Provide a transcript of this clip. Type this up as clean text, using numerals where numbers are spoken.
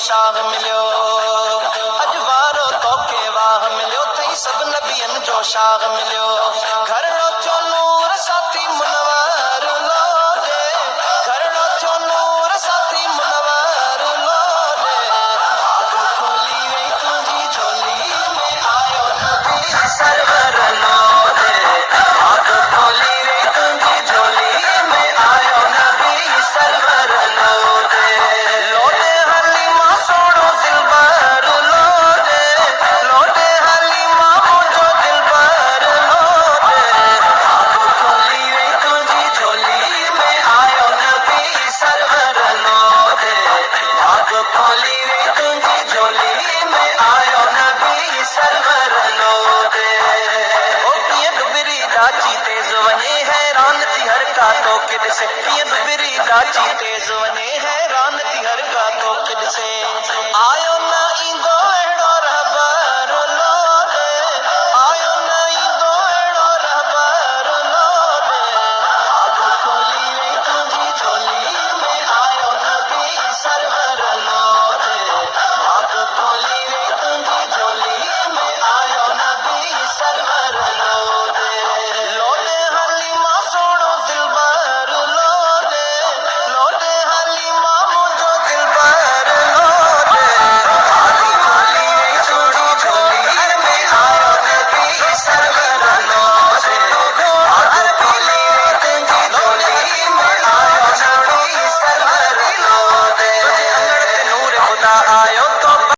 शाह मिलियो अजवारो तो के वाह मिलियो थई सब नबियन जो शाह मिलियो घर चो नूर साथी मुनवर लो दे घर चो नूर साथी मुनवर लो दे आग खोली वे तुझी झोली में आयो नबी सरवर लो दे आग खोली वे तुझी झोली में आयो नबी सरवर लो दे हलीमा सोनो दिलबर लो दे लोटे हलीमा मुझो दिलबर लो दे आग खोली वे तुझी झोली में आयो नबी सरवर लो दे आग खोली वे तुझी झोली में आयो नबी सरवर लो दे ओ पिए डुबरी दाची तेज वने हैरान थी हर का तो किड से पिए डुबरी दाची तेज वने हैरान थी हर का तो किड से